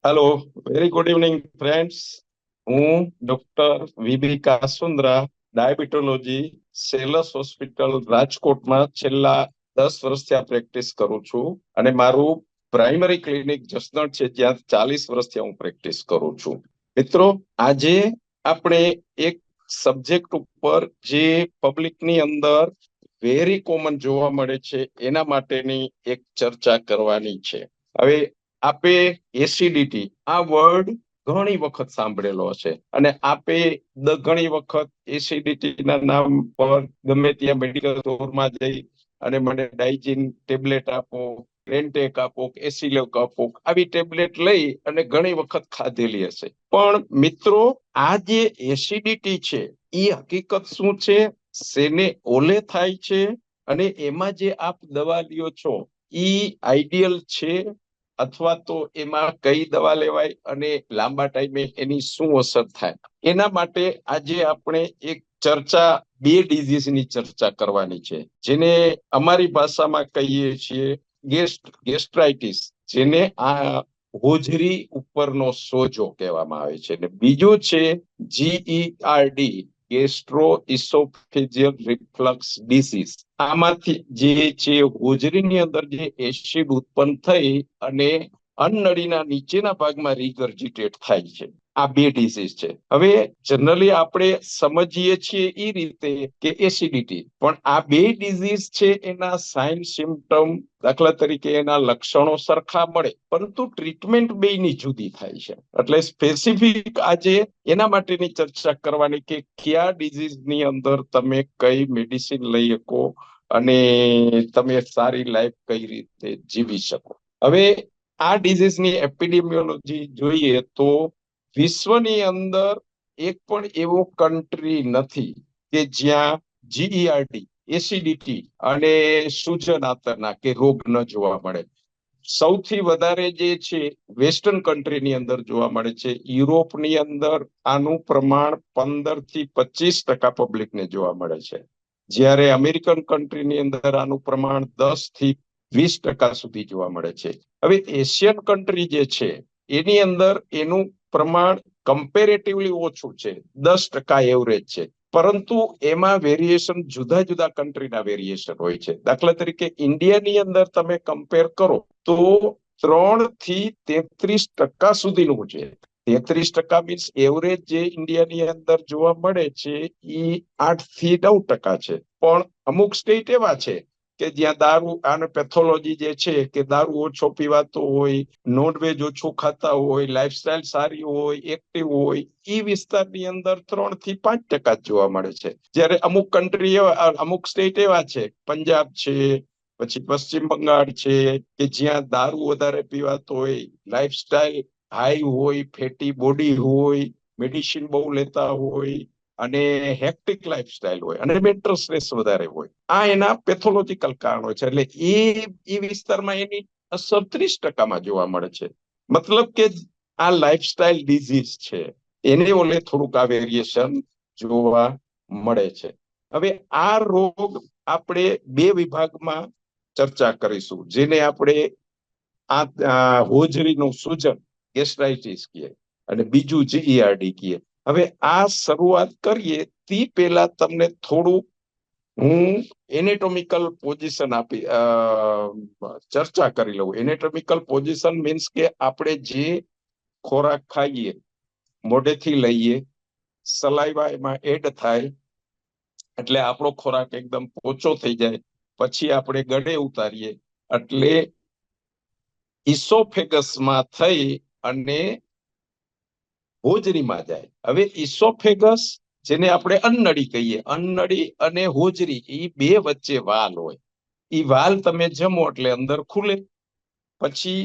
Hello, very good evening friends. હું doctor VB Kasundra, ડાયાબિટોલોજી, સેલસ hospital રાજકોટમાં છેલ્લા 10 વર્ષથી આ પ્રેક્ટિસ કરું છું અને મારું પ્રાઇમરી ક્લિનિક જસદણ છે, જ્યાં 40 વર્ષથી હું પ્રેક્ટિસ કરું છું. મિત્રો, આજે આપણે એક સબ્જેક્ટ ઉપર જે પબ્લિકની અંદર વેરી કોમન જોવા મળે છે એના માટેની એક ચર્ચા કરવાની છે. હવે આપે એસિડિટી આ વર્ડ ઘણી વખત સાંભળેલો છે અને આપે ઘણી વખત એસિડિટીના નામ પર ગમે ત્યાં મેડિકલ સ્ટોરમાં જઈ અને મને ડાઇજીન ટેબ્લેટ આપો, રેન્ટેક આપો, એસિલોક આપો, આવી ટેબ્લેટ લઈ અને ઘણી વખત ખાધેલી હશે. પણ મિત્રો, આ જે એસિડિટી છે એ હકીકત શું છે, શેને ઓલે થાય છે અને એમાં જે આપ દવા લ્યો છો એ આઈડિયલ છે અથવા તો એમાં કઈ દવા લેવાય અને લાંબા ટાઈમે એની શું અસર થાય, એના માટે આજે આપણે એક ચર્ચા બે ડિઝીઝની ચર્ચા કરવાની છે, જેને અમારી ભાષામાં કહીએ છીએ ગેસ્ટ્રાઇટિસ, જેને આ હોજરી ઉપરનો સોજો કહેવામાં આવે છે, અને બીજું છે GERD, ગેસ્ટ્રો ઇસોફેજિયલ રિફ્લક્સ ડિસીઝ. આમાંથી જે છે હોજરીની અંદર જે એસિડ ઉત્પન્ન થઈ અને અન્નનળીના નીચેના ભાગમાં રિગર્જિટેટ થાય છે, આ બે ડિસીઝ છે. હવે જનરલી આપણે સમજીએ છીએ એ રીતે કે એસિડિટી, પણ આ બે ડિસીઝ છે એના સાઇન સિમ્પટમ, દાખલા તરીકે એના લક્ષણો સરખા મળે, પરંતુ ટ્રીટમેન્ટ બેયની જુદી થાય છે. એટલે સ્પેસિફિક આજે એના માટેની ચર્ચા કરવાની કે કયા ડિઝીઝની અંદર તમે કઈ મેડિસિન લઈ શકો અને તમે સારી લાઈફ કઈ રીતે જીવી શકો. હવે આ ડિઝીઝની એપિડેમિયોલોજી જોઈએ તો વિશ્વની અંદર એક પણ એવો કન્ટ્રી નથી કે જ્યાં GERD, એસિડિટી અને સૂજન આંતરના કે રોગ ન જોવા મળે. સૌથી વધારે જે છે વેસ્ટર્ન કન્ટ્રીની અંદર જોવા મળે છે. યુરોપની અંદર આનું પ્રમાણ 15 થી 25% પબ્લિકને જોવા મળે છે, જ્યારે અમેરિકન કન્ટ્રીની અંદર આનું પ્રમાણ 10 થી 20% સુધી જોવા મળે છે. હવે એશિયન કન્ટ્રી જે છે એની અંદર એનું પ્રમાણ કમ્પેરેટિવલી ઓછું છે, 10% એવરેજ છે, પરંતુ એમાં વેરિએશન જુદા જુદા કન્ટ્રીના વેરિએશન હોય છે. દાખલા તરીકે ઇન્ડિયાની અંદર તમે કમ્પેર કરો તો 3 થી 33% સુધીનું છે. 33% મીન્સ એવરેજ જે ઇન્ડિયાની અંદર જોવા મળે છે એ 8 થી 9% છે. પણ અમુક સ્ટેટ એવા છે કે જ્યાં દારૂ અને પેથોલોજી જે છે કે દારૂ ઓછો પીવાતો હોય, નોનવેજ ઓછું ખાતા હોય, લાઈફસ્ટાઈલ સારી હોય, એક્ટિવ હોય, એ વિસ્તારની અંદર 3 થી 5% જોવા મળે છે. જ્યારે અમુક કન્ટ્રી એવા, અમુક સ્ટેટ એવા છે, પંજાબ છે, પછી પશ્ચિમ બંગાળ છે, કે જ્યાં દારૂ વધારે પીવાતો હોય, લાઈફસ્ટાઈલ હાઈ હોય, ફેટી બોડી હોય, મેડિસિન બહુ લેતા હોય અને હેક્ટિક લાઈફસ્ટાઈલ હોય અને મેન્ટલ સ્ટ્રેસ વધારે હોય. આ એના પેથોલોજીકલ કારણો છે. એટલે એ વિસ્તારમાં એની અસર 30%માં જોવા મળે છે. મતલબ કે આ લાઈફસ્ટાઈલ ડિઝીઝ છે, એને ઓલે થોડુંક આ વેરિએશન જોવા મળે છે. હવે આ રોગ આપણે બે વિભાગમાં ચર્ચા કરીશું, જેને આપણે આ હોજરીનું સૂજન ગેસ્ટ્રાઇટિસ કહીએ અને બીજું GERD કહીએ. હવે આ શરૂઆત કરીએ તે પહેલા તમને થોડું હું એનેટોમિકલ પોઝિશન આપી ચર્ચા કરી લઉં. એનેટોમિકલ પોઝિશન મીન્સ કે આપણે જે ખોરાક ખાઈએ, મોઢેથી લઈએ, સલાઈવા એમાં એડ થાય એટલે આપણો ખોરાક એકદમ પોચો થઈ જાય, પછી આપણે ગળે ઉતારીએ એટલે ઇસોફેગસમાં થઈ અને હોજરીમાં જાય. હવે ઇસોફેગસ, જેને આપણે અન્નળી કહીએ, અન્નળી અને હોજરી એ બે વચ્ચે વાલ હોય. એ વાલ તમે જમો એટલે અંદર ખુલે, પછી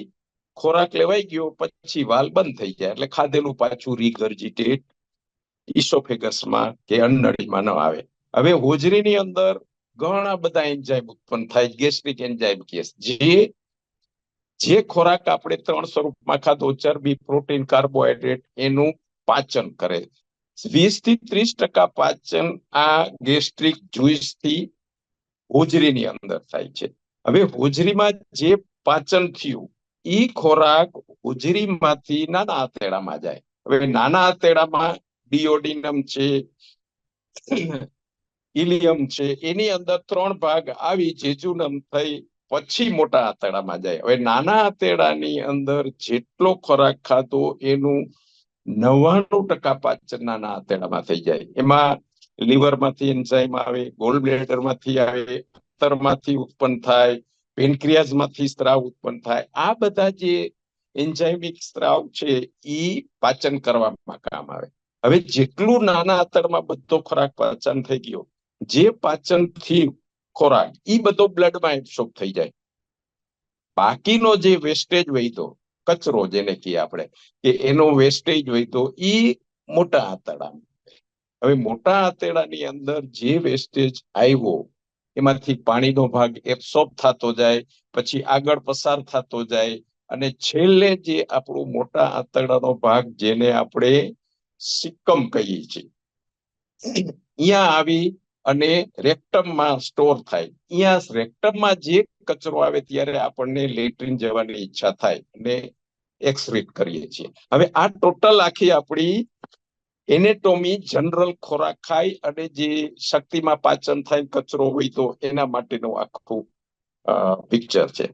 ખોરાક લેવાઈ ગયો પછી વાલ બંધ થઈ જાય એટલે ખાધેલું પાછું રિગર્જિટેટ ઇસોફેગસમાં કે અન્નળીમાં ન આવે. હવે હોજરીની અંદર ઘણા બધા એન્ઝાઇમ ઉત્પન્ન થાય, ગેસ્ટ્રિક એન્ઝાઇમ કે જે ખોરાક આપણે 3 સ્વરૂપમાં ખાધો, ચરબી, પ્રોટીન, કાર્બોહાઈડ્રેટ, એનું પાચન કરે. 20 થી 30% પાચન આ ગેસ્ટ્રિક જ્યુસ થી હોજરીની અંદર થાય છે. હવે હોજરીમાં જે પાચન થયું ઈ ખોરાક હોજરીમાંથી નાના આંતરડામાં જાય. હવે નાના આંતરડામાં ડિયોડિનમ છે, ઇલિયમ છે, એની અંદર 3 ભાગ આવી જેજુનમ થઈ પછી મોટા આંતરડામાં જાય. હવે નાના આંતરડાની અંદર જેટલો ખોરાક ખાધો એનું 99% પાચન નાના આંતરડામાં થઈ જાય. એમાં લીવરમાંથી એન્ઝાઇમ આવે, ગોલ બ્લેડરમાંથી આવે, અત્તરમાંથી ઉત્પન્ન થાય, પેનક્રિયાઝમાંથી સ્ત્રાવ ઉત્પન્ન થાય. આ બધા જે એન્ઝાઇમિક સ્ત્રાવ છે એ પાચન કરવામાં કામ આવે. હવે જેટલું નાના આંતરડામાં બધો ખોરાક પાચન થઈ ગયો, જે પાચન થી ખોરાક ઈ બધો બ્લડમાં એબ્સોર્બ થઈ જાય. બાકીનો જે વેસ્ટેજ વધ્યો, કચરો જેને કહીએ આપણે, કે એનો વેસ્ટેજ વધ્યો ઈ મોટા આંતરડામાં. હવે મોટા આંતરડાની અંદર જે વેસ્ટેજ આવ્યો એમાંથી પાણીનો ભાગ એબ્સોર્બ થતો જાય, પછી આગળ પસાર થતો જાય, અને છેલ્લે જે આપણું મોટા આંતરડાનો ભાગ જેને આપણે સિકમ કહીએ છીએ, અહીંયા આવી અને રેક્ટમમાં સ્ટોર થાય. અહીંયા રેક્ટમમાં જે કચરો આવે ત્યારે આપણને લેટ્રિન જવાની ઈચ્છા થાય અને એક્સક્રીટ કરીએ છીએ. હવે આ ટોટલ આખી આપણી એનેટોમી જનરલ ખોરાક ખાય અને જે શક્તિમાં પાચન થાય કચરો હોય તો એના માટેનું આખું પિક્ચર છે.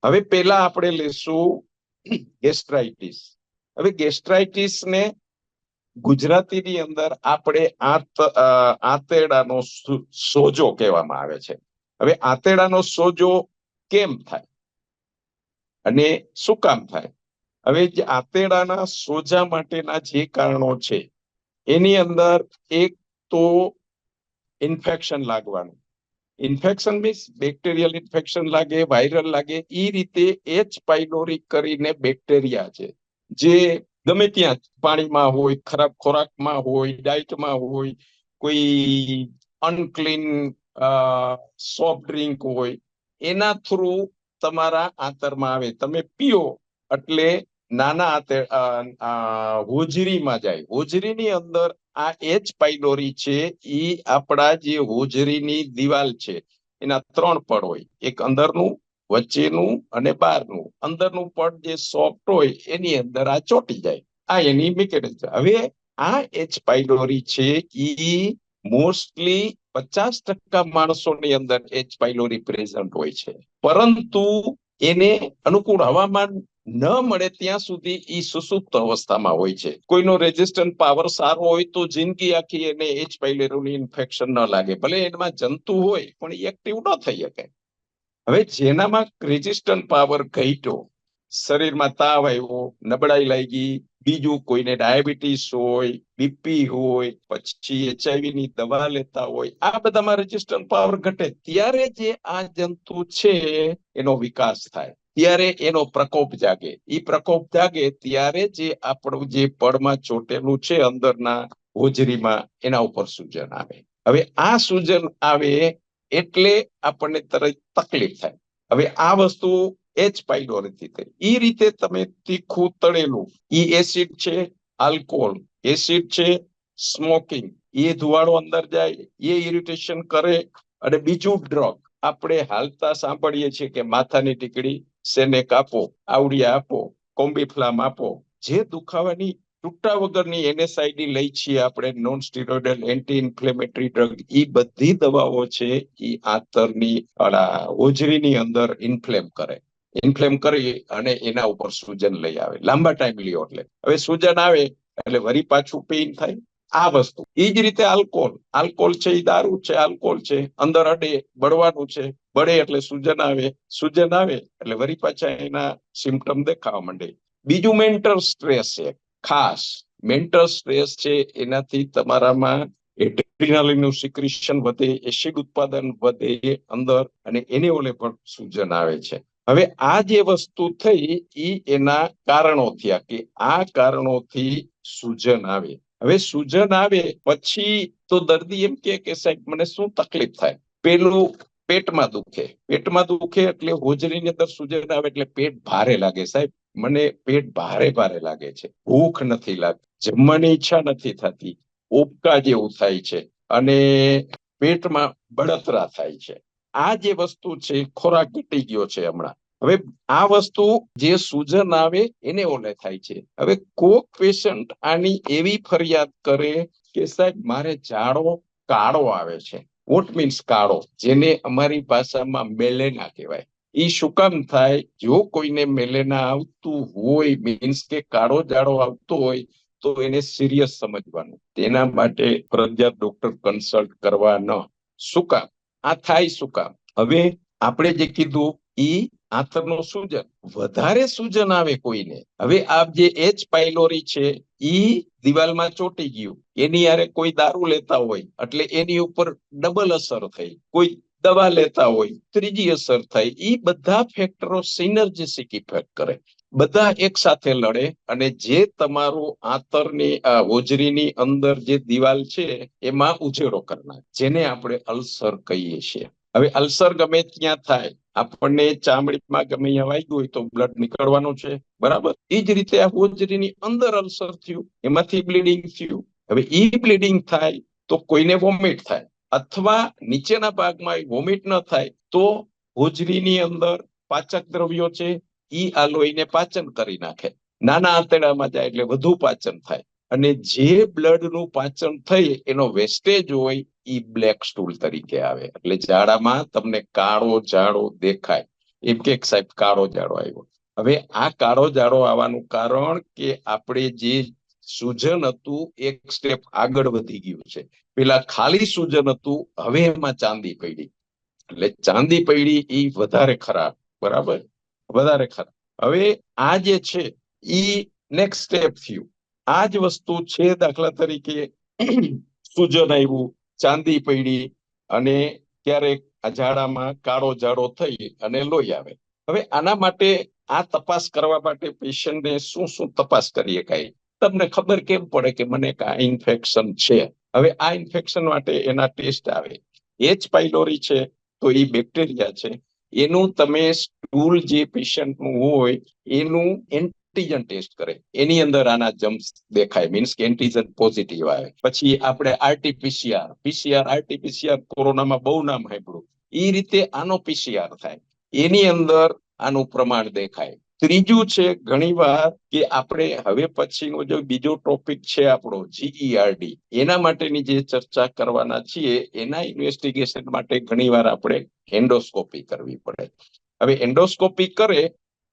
હવે પહેલા આપણે લેશું ગેસ્ટ્રાઇટિસ. હવે ગેસ્ટ્રાઇટિસ ને ગુજરાતીની અંદર આપણે આંતરડાનો સોજો કહેવામાં આવે છે. હવે આંતરડાનો સોજો કેમ થાય અને શું કામ થાય? હવે જે આંતરડાના સોજા માટેના જે કારણો છે એની અંદર એક તો ઇન્ફેક્શન લાગવાનું. ઇન્ફેક્શન મીન્સ બેક્ટેરિયલ ઇન્ફેક્શન લાગે, વાયરલ લાગે. એ રીતે એચ પાયલોરી કરીને બેક્ટેરિયા છે જે ગમે ત્યાં પાણીમાં હોય, ખરાબ ખોરાકમાં હોય, ડાયટમાં હોય, કોઈ અનક્લીન સોફ્ટ ડ્રિંક હોય, એના થ્રુ તમારા આંતરમાં આવે. તમે પીઓ એટલે નાના હોજરીમાં જાય. હોજરીની અંદર આ એચ પાયલોરી છે એ આપણા જે હોજરીની દિવાલ છે એના 3 પડ હોય, એક અંદરનું, વચ્ચેનું અને બહારનું. અંદરનું પડ જે સોફ્ટ હોય એની અંદર આ ચોટી જાય. આ એની મિકેનિઝમ. હવે આ એચ પાયલોરી છે એ મોસ્ટલી 50% માણસોની અંદર એચ પાયલોરી પ્રેઝન્ટ હોય છે, પરંતુ એને અનુકૂળ હવામાન ન મળે ત્યાં સુધી ઈ સુસુપ્ત અવસ્થામાં હોય છે. કોઈનો રેઝિસ્ટન્ટ પાવર સારો હોય તો જિંદગી આખી એને એચ પાયલોરીની ઇન્ફેક્શન ન લાગે, ભલે એમાં જંતુ હોય પણ એ એક્ટિવ ન થઈ શકે. હવે જેનામાં રેઝિસ્ટન્ટ પાવર ઘટ્યો, શરીરમાં તાવ આવ્યો, નબળાઈ લાગી, બીજું કોઈને ડાયાબિટીસ હોય, બીપી હોય, પછી એચઆઈવી ની દવા લેતા હોય, આ બધામાં રેઝિસ્ટન્ટ પાવર ઘટે ત્યારે જે આ જંતુ છે એનો વિકાસ થાય, ત્યારે એનો પ્રકોપ જાગે. એ પ્રકોપ જાગે ત્યારે જે આપણું જે પડમાં ચોટેલું છે અંદરના હોજરીમાં એના ઉપર સૂજન આવે. હવે આ સૂજન આવે એટલે આપણને તરત તકલીફ થાય. હવે આ વસ્તુ એચ પાયલોરીથી થઈ. એ રીતે તમે તીખું તળેલું, ઈ એસિડ છે, આલ્કોહોલ, એસિડ છે, સ્મોકિંગ, એ ધુવાળો અંદર જાય, એ ઇરિટેશન કરે. અને બીજું ડ્રગ આપણે હાલતા સાંભળીએ છીએ કે માથાની ટીકડી, સેનેક આપો, આવડિયા આપો, કોમ્બીફ્લામ આપો. જે દુખાવાની તૂટા વગરની એનએસઆઈડી લઈ છીએ આપણે, non steroidal anti inflammatory drug, એ બધી દવાઓ છે એ આંતરની હોજરીની અંદર ઇન્ફ્લેમ કરે. ઇન્ફ્લેમ કરી અને એના ઉપર સૂજન લઈ આવે. લાંબા ટાઈમ લ્યો એટલે હવે સૂજન આવે એટલે વરી પાછું પેઇન થાય. આ વસ્તુ. એ જ રીતે આલ્કોહોલ છે એ દારૂ છે, આલ્કોહોલ છે, અંદર અડે, બળવાનું છે, બળે એટલે સૂજન આવે, સૂજન આવે એટલે વરી પાછા એના સિમ્પટમ દેખાવા માંડે. બીજું મેન્ટલ સ્ટ્રેસ છે. ખાસ મેન્ટલ સ્ટ્રેસ છે એનાથી તમારામાં એડ્રીનાલિનનું સિક્રેશન વધે, એસિડ ઉત્પાદન વધે અંદર, અને એને ઓલે પણ સૂજન આવે છે. હવે આ જે વસ્તુ થઈ એ એના કારણો થયા કે આ કારણોથી સૂજન આવે. હવે સૂજન આવે પછી તો દર્દી એમ કે સાહેબ મને શું તકલીફ થાય? પેલું પેટમાં દુખે. પેટમાં દુખે એટલે હોજરીની અંદર સૂજન આવે એટલે પેટ ભારે લાગે. સાહેબ મને પેટ ભારે ભારે લાગે છે, ભૂખ નથી લાગતી, જમવાની ઈચ્છા નથી થતી, ઓબકા જેવું થાય છે અને પેટમાં બળતરા થાય છે. આ જે વસ્તુ છે ખોરાક ઘટી ગયો છે હમણાં, હવે આ વસ્તુ જે સૂજન આવે એને ઓલે થાય છે. હવે કોક પેશન્ટ આની એવી ફરિયાદ કરે કે સાહેબ મારે ઝાડો કાળો આવે છે. વોટ મીન્સ કાળો, જેને અમારી ભાષામાં મેલેના કહેવાય. ઈ શું કામ થાય? જો કોઈને મેલેના આવતું હોય, મીન્સ કે કાળો ઝાડો આવતો હોય, તો એને સિરિયસ સમજવાનું. તેના માટે ફરજિયાત ડોક્ટર કન્સલ્ટ કરવા ન. શું કામ આ થાય? શું કામ? હવે આપણે જે કીધું ઈ આંતરનું સૂજન, વધારે સૂજન આવે કોઈને. હવે આ જે એચ પાયલોરી છે ઈ દિવાલમાં ચોંટી ગયું, એની હારે કોઈ દારૂ લેતા હોય એટલે એની ઉપર ડબલ અસર થઈ, કોઈ દવા લેતા હોય ત્રીજી અસર થઈ. ઈ બધા ફેક્ટરો સિનર્જિસ્ટિક ઇફેક્ટ કરે, બધા એક સાથે લડે અને જે તમારું આંતરની હોજરીની અંદર જે દિવાલ છે એમાં ઉછેરો કરનાર, જેને આપણે અલ્સર કહીએ છીએ. હવે અલ્સર ગમે ત્યાં થાય, આપણને ચામડીમાં ગમે અહીંયા વાગ્યું હોય તો બ્લડ નીકળવાનું છે, બરાબર? એ જ રીતે આ હોજરીની અંદર અલ્સર થયું, એમાંથી બ્લીડિંગ થયું. હવે ઈ બ્લીડિંગ થાય તો કોઈને વોમિટ થાય, અથવા નીચેના ભાગમાં વોમિટ ન થાય તો હોજરીની અંદર પાચક દ્રવ્યો છે ઈ આ લોહીને પાચન કરી નાખે. નાના આંતરડામાં જાય એટલે વધુ પાચન થાય, અને જે બ્લડનું પાચન થઈ એનો વેસ્ટેજ હોય ઈ બ્લેક સ્ટૂલ તરીકે આવે. એટલે ઝાડામાં તમને કાળો ઝાડો દેખાય, એમ કે સાહેબ કાળો ઝાડો આવ્યો. હવે આ કાળો ઝાડો આવવાનું કારણ કે આપણે જે સૂજન હતું એક સ્ટેપ આગળ વધી ગયું છે. પેલા ખાલી સૂજન હતું, હવે એમાં ચાંદી પડી, એટલે ચાંદી પડી ઈ વધારે ખરાબ, બરાબર? વધારે ખરાબ. હવે આ જે છે ઈ નેક્સ્ટ સ્ટેપ થયું. આ જ વસ્તુ છે, દાખલા તરીકે સૂજન આવ્યું, ચાંદી પડી, અને ક્યારેક આ ઝાડામાં કાળો ઝાડો થઈ અને લોહી આવે. હવે આના માટે આ તપાસ કરવા માટે પેશન્ટને શું શું તપાસ કરીએ? કાંઈ તમને ખબર કેમ પડે કે મને આ ઇન્ફેક્શન છે? હવે આ ઇન્ફેક્શન માટે એના ટેસ્ટ આવે. એચ પાયલોરી છે તો એ બેક્ટેરિયા છે, એનું તમે સ્ટૂલ જે પેશન્ટનું હોય એનું એન્ટીજન ટેસ્ટ કરે, એની અંદર આના જમ્સ દેખાય, મીન્સ કે એન્ટીજન પોઝિટિવ આવે. પછી આપણે આરટીપીસીઆર, પીસીઆર, આરટીપીસીઆર કોરોનામાં બહુ નામ સાંભળ્યું, એ રીતે આનો પીસીઆર થાય, એની અંદર આનું પ્રમાણ દેખાય. ત્રીજું છે ઘણીવાર કે આપણે હવે પછીનો જો બીજો ટોપિક છે આપણો જીઈઆરડી, એના માટેની જે ચર્ચા કરવાના છીએ, એના ઇન્વેસ્ટિગેશન માટે ઘણીવાર આપણે એન્ડોસ્કોપી કરવી પડે. હવે એન્ડોસ્કોપી કરે,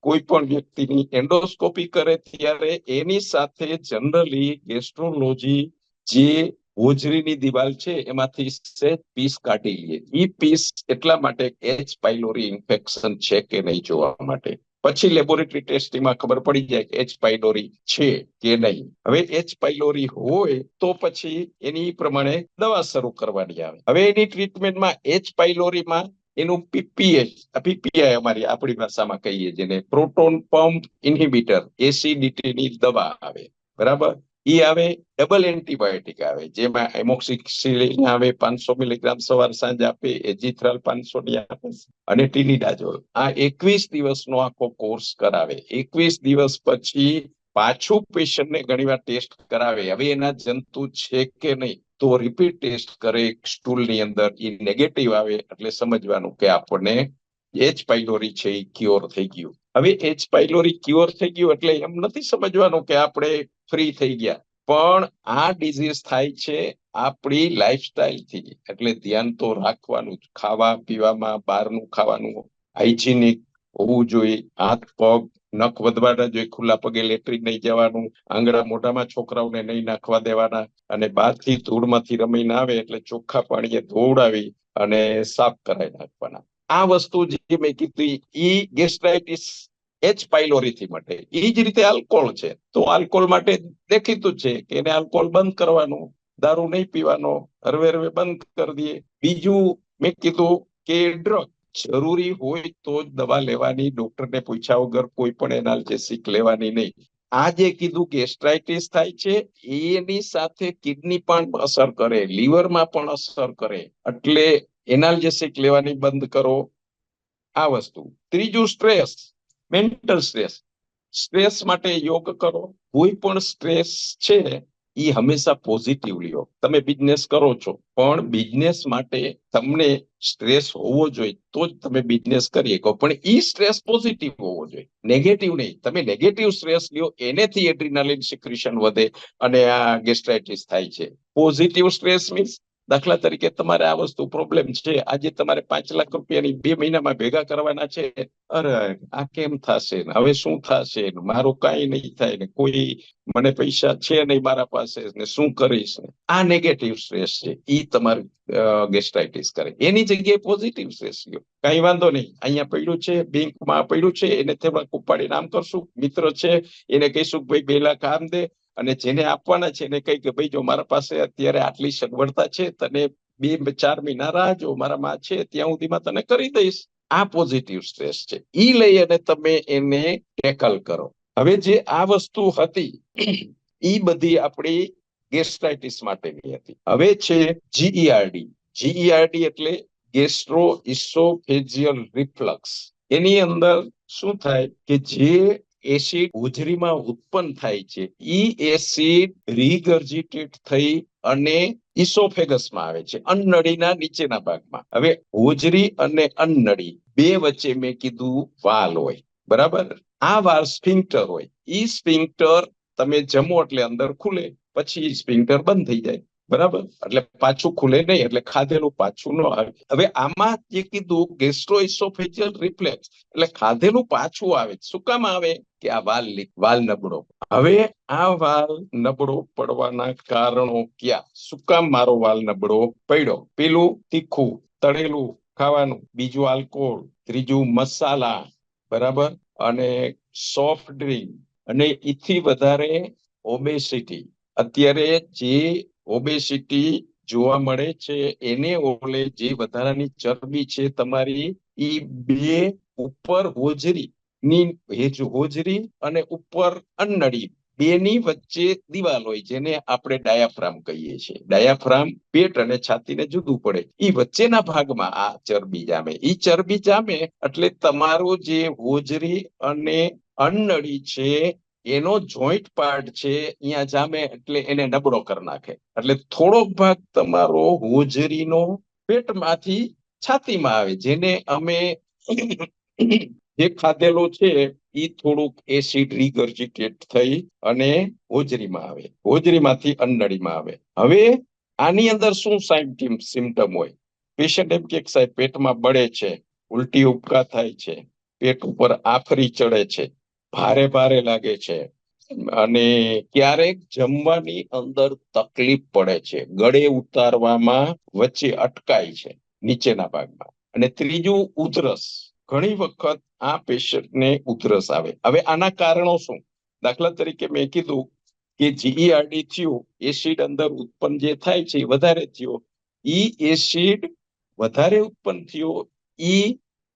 કોઈ પણ વ્યક્તિની એન્ડોસ્કોપી કરે ત્યારે એની સાથે જનરલી ગેસ્ટ્રોલોજી જે હોજરીની દિવાલ છે એમાંથી સેજ પીસ કાઢી લે. ઈ પીસ એટલા માટે એચ પાયલોરી ઇન્ફેક્શન છે કે નહીં જોવા માટે. પછી લેબોરેટરી ટેસ્ટિંગમાં ખબર પડી જાય કે એચ પાયલોરી છે કે નહીં. હવે એચ પાયલોરી હોય તો પછી એની પ્રમાણે દવા શરૂ કરવાની આવે. હવે એની ટ્રીટમેન્ટમાં એચ પાયલોરીમાં એનું પીપીઆઈ અમારી આપણી ભાષામાં કહીએ જેને પ્રોટોન પંપ ઇન્હિબિટર, એસિડિટીની દવા આવે, બરાબર? ઈ આવે. ડબલ એન્ટીબાયોટિક આવે, જેમાં એમોક્સિસિલિન આવે 500 મિલીગ્રામ સવાર સાંજ આપે, એજીથ્રાલ 500 ની આપે, અને ટીનિડાઝોલ. આ 21 દિવસનો આખો કોર્સ કરાવે. 21 દિવસ પછી પાછું પેશન્ટને ઘણીવાર ટેસ્ટ કરાવે. હવે એના જંતુ છે કે નહીં તો રિપીટ ટેસ્ટ કરે, સ્ટૂલની અંદર ઈ નેગેટિવ આવે એટલે સમજવાનું કે આપણને એચ પાયલોરી છે એ ક્યોર થઈ ગયું. હવે એચ પાયલોરી ક્યોર થઈ ગયું એટલે એમ નથી સમજવાનું કે આપણે ફ્રી થઈ ગયા, પણ આ ડિઝીઝ થાય છે આપણી લાઈફસ્ટાઈલથી. એટલે ધ્યાન તો રાખવાનું જ, ખાવા પીવામાં, બહારનું ખાવાનું હાઇજીનિક હોવું જોઈએ, હાથ પગ નખ વધવાના જોઈએ, ખુલ્લા પગે લેટ્રિન નહીં જવાનું, આંગળા મોઢામાં છોકરાઓને નહીં નાખવા દેવાના, અને બહારથી ધૂળમાંથી રમીને આવે એટલે ચોખ્ખા પાણીએ ધોવડાવી અને સાફ કરાવી નાખવાના. આ વસ્તુ જે મેં કીધી ઈ ગેસ્ટ્રાઇટિસ એચ પાયલોરીથી માટે. એ જ રીતે આલ્કોહોલ છે તો આલ્કોહોલ માટે દેખીતું છે કે એને આલ્કોહોલ બંધ કરવાનું, દારૂ નહીં પીવાનો, હરવે હરવે બંધ કરી દઈએ. બીજું મેં કીધું કે ડ્રગ જરૂરી હોય તો જ દવા લેવાની, ડોક્ટરને પૂછ્યા વગર કોઈ પણ એનાલ્જેસિક લેવાની નહીં. આ જે કીધું ગેસ્ટ્રાઇટિસ થાય છે એની સાથે કિડની પણ અસર કરે, લીવરમાં પણ અસર કરે, એટલે એનાલ્જેસિક લેવાની બંધ કરો. આ વસ્તુ. ત્રીજું સ્ટ્રેસ, મેન્ટલ સ્ટ્રેસ. સ્ટ્રેસ માટે યોગ કરો. કોઈ પણ સ્ટ્રેસ છે એ હંમેશા પોઝિટિવ લ્યો. તમે બિઝનેસ કરો છો પણ બિઝનેસ માટે તમને સ્ટ્રેસ હોવો જોઈએ તો જ તમે બિઝનેસ કરી શકો, પણ ઈ સ્ટ્રેસ પોઝિટિવ હોવો જોઈએ, નેગેટિવ નહીં. તમે નેગેટિવ સ્ટ્રેસ લ્યો એનેથી એડ્રીનાલિન સિક્રેશન વધે અને આ ગેસ્ટ્રાઇટિસ થાય છે. પોઝિટિવ સ્ટ્રેસ મીન્સ દાખલા તરીકે તમારે આ વસ્તુ પ્રોબ્લેમ છે, આજે તમારે 5 લાખ રૂપિયાની 2 મહિનામાં ભેગા કરવાના છે. અરે આ કેમ થશે, હવે શું થશે, મારું કાંઈ નહીં થાય ને, કોઈ મને પૈસા છે નહીં મારા પાસે ને, શું કરીશ ને. આ નેગેટિવ સ્ટ્રેસ છે, ઈ તમારું ગેસ્ટ્રાઇટિસ કરે. એની જગ્યાએ પોઝિટિવ સ્ટ્રેસ લ્યો, કઈ વાંધો નહીં, અહીંયા પડ્યું છે, બેંકમાં પડ્યું છે, એને થોડાક ઉપાડીને આમ કરશું. મિત્ર છે એને કહીશું ભાઈ 2 લાખ આમ દે, અને જેને આપવાના છે એને કહી કે ભાઈ જો મારા પાસે અત્યારે આટલી સગવડતા છે, તને 2-4 મહિના રાહ જો, મારામાં છે ત્યાં સુધીમાં તને કરી દઈશ. આ પોઝિટિવ સ્ટ્રેસ છે. ઈ લઈ અને તમે એને ટેકલ કરો. હવે જે આ વસ્તુ હતી ઈ બધી આપણી ગેસ્ટ્રાઇટિસ માટેની હતી. હવે છે જીઈઆરડી. જીઈઆરડી એટલે ગેસ્ટ્રો ઇસોફેજિયલ રિફ્લક્સ. એની અંદર શું થાય કે જે એસિડ હોજરીમાં ઉત્પન્ન થાય છે, ઈ એસિડ રીગર્જિટેટ થઈ અને ઇસોફેગસમાં આવે છે, અન્નળીના નીચેના ભાગમાં. હવે હોજરી અને અન્નળી બે વચ્ચે મેં કીધું વાલ હોય, બરાબર. આ વાલ સ્ફિંક્ટર હોય. ઈ સ્ફિંક્ટર તમે જમો એટલે અંદર ખુલે, પછી સ્ફિંક્ટર બંધ થઈ જાય, બરાબર. એટલે પાછું ખુલે નહીં, એટલે ખાધેલું પાછું ન આવે. હવે આમાં જે કીધું ગેસ્ટ્રોઇસોફેજિયલ રિફ્લેક્સ, એટલે ખાધેલું પાછું આવે. શું કામ આવે કે આ વાલ નબળો. હવે આ વાલ નબળો પડવાના કારણો ક્યાં? શું કામ મારો વાલ નબળો પડ્યો? પેલું તીખું તળેલું ખાવાનું, બીજું આલ્કોહોલ, ત્રીજું મસાલા, બરાબર, અને સોફ્ટ ડ્રિંક, અને એથી વધારે ઓબેસિટી. અત્યારે જે ઓબેસિટી જોવા મળે છે એને ઓલે જે વધારાની ચરબી છે તમારી, ઈ બે ઉપર હોજરી હોજરી અને ઉપર અન્નળી બેની વચ્ચે દિવાલ હોય, જેને આપણે ડાયાફ્રામ કહીએ છીએ. ડાયાફ્રામ પેટ અને છાતીને જુદું પડે, ઈ વચ્ચેના ભાગમાં આ ચરબી જામે. ઈ ચરબી જામે એટલે તમારું જે હોજરી અને અન્નળી છે એનો જોઈન્ટ પાર્ટ છે અહીંયા જામે, એટલે એને નબળો કરી નાખે. એટલે થોડોક ભાગ તમારો હોજરીનો પેટમાંથી છાતીમાં આવે, જેને અમે જે ખાધેલું છે ઈ થોડુંક એસિડ રીગર્જિટેટ થઈ અને હોજરીમાં આવે, હોજરીમાંથી અન્નળીમાં આવે. હવે આની અંદર શું સિમ્ટમ હોય? પેશન્ટ એમ કે સાહેબ પેટમાં બળે છે, ઉલટી ઉપકા થાય છે, પેટ ઉપર આફરી ચડે છે, ભારે ભારે લાગે છે, અને ક્યારેક જમવાની અંદર તકલીફ પડે છે, ગળે ઉતારવામાં વચ્ચે અટકાય છે નીચેના ભાગમાં. અને ત્રીજું ઉધરસ. ઘણી વખત આ પેશન્ટને ઉધરસ આવે. હવે આના કારણો શું? દાખલા તરીકે મેં કીધું કે જીઈઆરડી થયું, એસિડ અંદર ઉત્પન્ન જે થાય છે એ વધારે થયો. ઈ એસિડ વધારે ઉત્પન્ન થયો, ઈ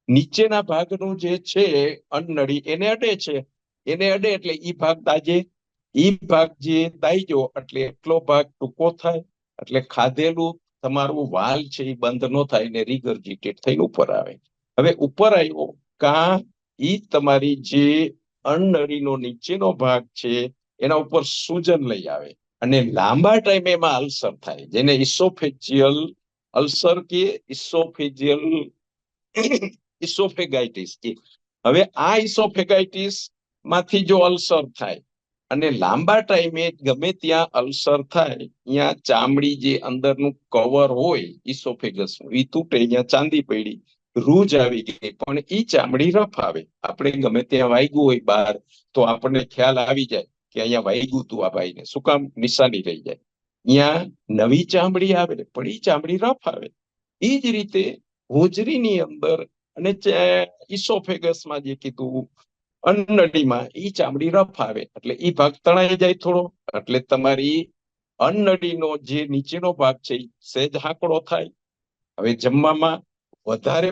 નીચેના ભાગનું જે છે અન્નળી એને અડે છે. એને અડે એટલે ઈ ભાગ દાજે. ઈ ભાગ જે દાજ્યો એટલે એટલો ભાગ ટૂંકો થાય, એટલે ખાધેલું તમારું વાલ છે એ બંધ ન થાય ને રીગર્જિટેટ થઈને ઉપર આવે. હવે ઉપર આવ્યો કા ઈ તમારી જે અન્નળીનો નીચેનો ભાગ છે એના ઉપર સૂજન લઈ આવે, અને લાંબા ટાઈમે એમાં અલ્સર થાય, જેને ઇસોફેજિયલ અલ્સર કે ઇસોફેગાઇટિસ કે. હવે આ ઇસોફેગાઇટિસ માંથી જો અલ્સર થાય અને લાંબા ટાઈમે ગમે ત્યાં અલ્સર થાય, ત્યાં ચામડી જે અંદરનું કવર હોય ઇસોફેગસ ઈ તૂટે, અહીંયા ચાંદી પડી, રૂજ આવી ગઈ, પણ ઈ ચામડી રફ આવે. આપણે ગમે ત્યાં વાગ્યું હોય બહાર તો આપણને ખ્યાલ આવી જાય કે અહીંયા વાગ્યું તું આ ભાઈને, શું કામ? નિશાની રહી જાય. અહીંયા નવી ચામડી આવે પણ ઈ ચામડી રફ આવે. એ જ રીતે હોજરીની અંદર અને ઇસોફેગસમાં જે કીધું અન્નળીમાં ઈ ચામડી રફ આવે, એટલે ઈ ભાગ તણાઈ જાય થોડો, એટલે તમારી અન્નળીનો જે નીચેનો ભાગ છે સહેજ હાંકડો થાય. હવે જમવામાં વધારે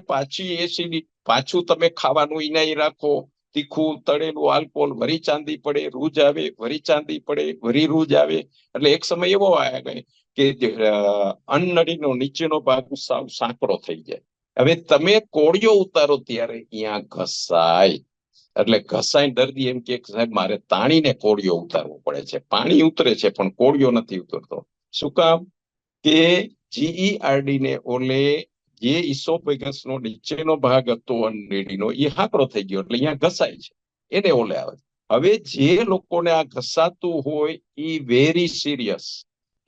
પાછું તમે ખાવાનું ઈનાઈ રાખો, તીખું તળેલું આલ્કોહોલ, વરી ચાંદી પડે, રૂજ આવે, વરી ચાંદી પડે, વરી રૂજ આવે. એટલે એક સમય એવો આવે કે અન્નળીનો નીચેનો ભાગ સાવ સાંકડો થઈ જાય. હવે તમે કોળિયો ઉતારો ત્યારે અહીંયા ઘસાય, એટલે ઘસાય. દર્દી એમ કે સાહેબ મારે તાણીને કોળિયો ઉતારવો પડે છે. પાણી ઉતરે છે પણ કોળિયો નથી ઉતરતો. શું કામ? કે જીઈઆરડી ને ઓલે જે ઇસોફેગસ નો નીચેનો ભાગ હતો અનનેડીનો એ હાકડો થઈ ગયો એટલે અહીંયા ઘસાય છે, એને ઓલે આવે. હવે જે લોકોને આ ઘસાતું હોય એ વેરી સિરિયસ,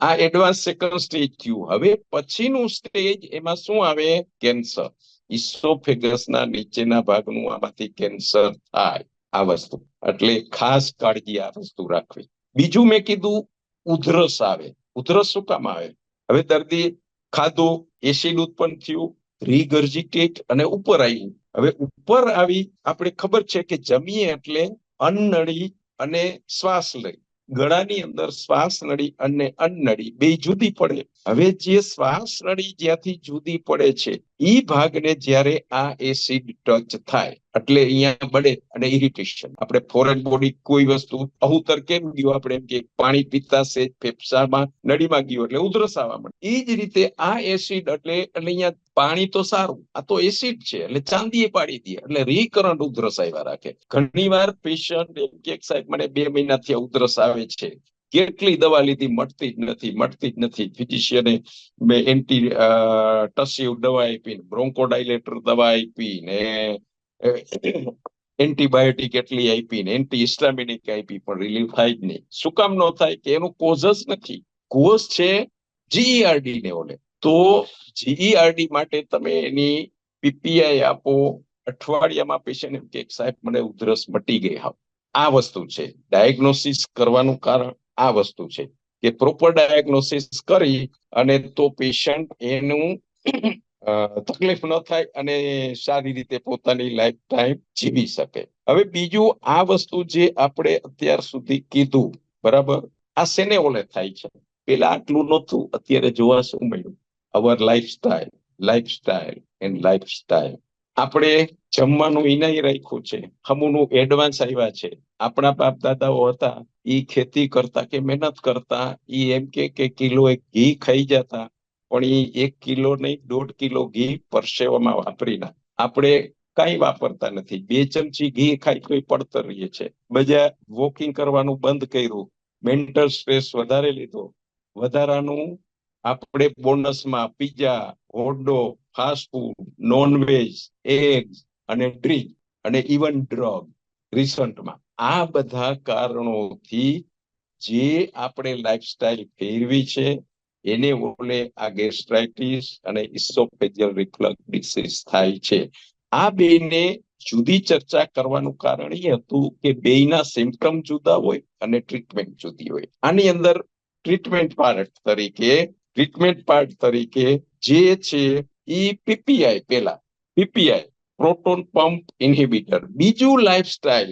આ એડવાન્સ સેકન્ડ સ્ટેજ થયું. હવે પછીનું સ્ટેજ એમાં શું આવે? કેન્સર. ઇસોફેગસના નીચેના ભાગનું આમાંથી કેન્સર થાય. આ વસ્તુ એટલે ખાસ કાળજી આ વસ્તુ રાખવી. બીજું મેં કીધું ઉધરસ આવે. ઉધરસ શું કામ આવે? હવે દર્દી ખાધું, એસિડ ઉત્પન્ન થયું, રીગર્જિટેટ અને ઉપર આવ્યું. હવે ઉપર આવી આપણે ખબર છે કે જમીએ એટલે અન્નનળી અને શ્વાસ લઈ, ગળાની અંદર શ્વાસ નળી અને અન્નનળી બે જુદી પડે. હવે જે શ્વાસ નળી જ્યાંથી જુદી પડે છે એ ભાગને જ્યારે આ એસિડ ટચ થાય એટલે અહીંયા બળે અને ઇરિટેશન. આપણે ફોરેન બોડી કોઈ વસ્તુ અહુતર કેમ ગયું, આપણે એમ કે પાણી પીતા છે ફેફસામાં નળીમાં ગયું એટલે ઉધરસ આવવા મળે. એ જ રીતે આ એસિડ એટલે અહીંયા પાણી તો સારું, આ તો એસિડ છે એટલે ચાંદીએ પાડી દે એટલે રિકરન્ટ ઉધરસ આવ્યા રાખે. ઘણી વાર પેશન્ટ એમ કે સાહેબ મને 2 મહિનાથી ઉધરસ આવે છે, કેટલી દવા લીધી મળતી જ નથી. ફિઝિશિયને એન્ટી ટસિવ દવા આપી, બ્રોન્કોડાયલેટર દવા આપી ને એન્ટીબાયોટિક એટલી આપી ને એન્ટી હિસ્ટામિનિક આપી, પણ રિલીફ થાય જ નહીં. શું કામ ન થાય? કે એનું કોઝ જ નથી. કોઝ છે જીઈઆરડી ને ઓલે. તો જીઈઆરડી માટે તમે એની પીપીઆઈ આપો. અઠવાડિયામાં પેશન્ટ એમ કે સાહેબ મને ઉધરસ મટી ગઈ. હા, આ વસ્તુ છે. ડાયગ્નોસિસ કરવાનું કારણ આ વસ્તુ છે કે પ્રોપર ડાયગ્નોસિસ કરી અને તો પેશન્ટ એનું તકલીફ ન થાય અને સારી રીતે પોતાની લાઈફ ટાઈમ જીવી શકે. હવે બીજું આ વસ્તુ જે આપણે અત્યાર સુધી કીધું, બરાબર, આ શેને ઓલે થાય છે? પેલા આટલું નહોતું, અત્યારે જોવા શું મળ્યું? અવર લાઈફસ્ટાઈલ એન્ડ લાઈફસ્ટાઈલ. આપણે જમવાનું ઇનાય રાખ્યું છે, હમુનું એડવાન્સ આવ્યા છે. આપણા બાપ દાદાઓ હતા ઈ ખેતી કરતા કે મહેનત કરતા, ઈ એમ કે કિલો એક ઘી ખાઈ જતા, પણ ઈ 1 કિલો નહીં 1.5 કિલો ઘી પરસેવામાં વાપરી ના. આપણે કઈ વાપરતા નથી. 2 ચમચી ઘી ખાઈ તો પડતર રહીએ છે. બધા વોકિંગ કરવાનું બંધ કર્યું, મેન્ટલ સ્ટ્રેસ વધારે લીધો, વધારાનું આપણે બોનસમાં pizza, hotdog, fast food, nonveg, eggs અને ડ્રિંક અને ઇવન ડ્રગ રિસન્ટમાં. આ બધા કારણોથી જે આપણે લાઈફસ્ટાઈલ ફેરવી છે એને ઓલે આ ગેસ્ટ્રાઇટિસ અને ઇસોફેજિયલ રિફ્લક્સ ડિસીઝ થાય છે. આ બેને જુદી ચર્ચા કરવાનું કારણ એ હતું કે બેયના સિમ્પટમ જુદા હોય અને ટ્રીટમેન્ટ જુદી હોય. આની અંદર ટ્રીટમેન્ટ પાર્ટ તરીકે જે છે ઈ પીપીઆઈ, પેલા પીપીઆઈ પ્રોટોન પંપ ઇન્હિબિટર. બીજું લાઈફસ્ટાઈલ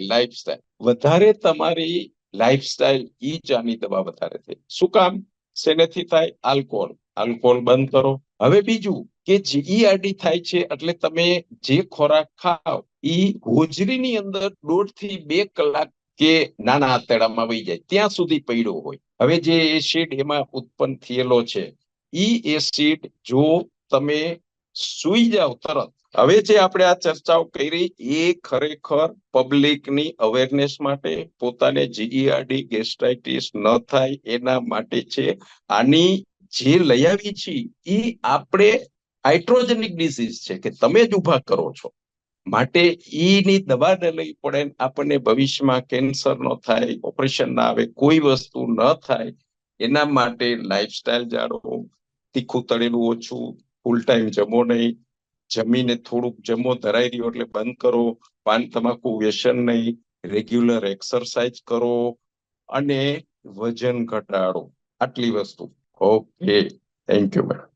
વધારે તમારી લાઈફસ્ટાઈલ ઈ જ આની દવા વધારે છે. શું કામ? શેનેથી થાય? આલ્કોહોલ બંધ કરો. હવે બીજું કે જીઈઆરડી થાય છે એટલે તમે જે ખોરાક ખાવ ઈ હોજરીની અંદર 1.5 થી 2 કલાક કે નાના આંતરડામાં વહી જાય ત્યાં સુધી પડ્યો હોય. હવે જે એસિડ એમાં ઉત્પન્ન થયેલો છે ઈ એસિડ જો તમે સુઈ જાવ તરત. હવે જે આપણે આ ચર્ચાઓ કરી એ ખરેખર પબ્લિકની અવેરનેસ માટે, પોતાને જીઈઆરડી ગેસ્ટ્રાઇટિસ ન થાય એના માટે છે. આની જે લઈ આવી છે એ આપણે હાઇડ્રોજેનિક ડિસીઝ છે કે તમે જ ઉભા કરો છો, માટે ઈની દવા ન લઈ પડે, આપણને ભવિષ્યમાં કેન્સર ન થાય, ઓપરેશન ના આવે, કોઈ વસ્તુ ન થાય એના માટે લાઈફસ્ટાઈલ જાળવો. તીખું તળેલું ઓછું, ફૂલ ટાઈમ જમો નહીં, જમીને થોડુંક જમો, ધરાઈ રહ્યો એટલે બંધ કરો, પાન તમાકુ વ્યસન નહીં, રેગ્યુલર એક્સરસાઇઝ કરો અને વજન ઘટાડો. આટલી વસ્તુ. Okay, thank you madam.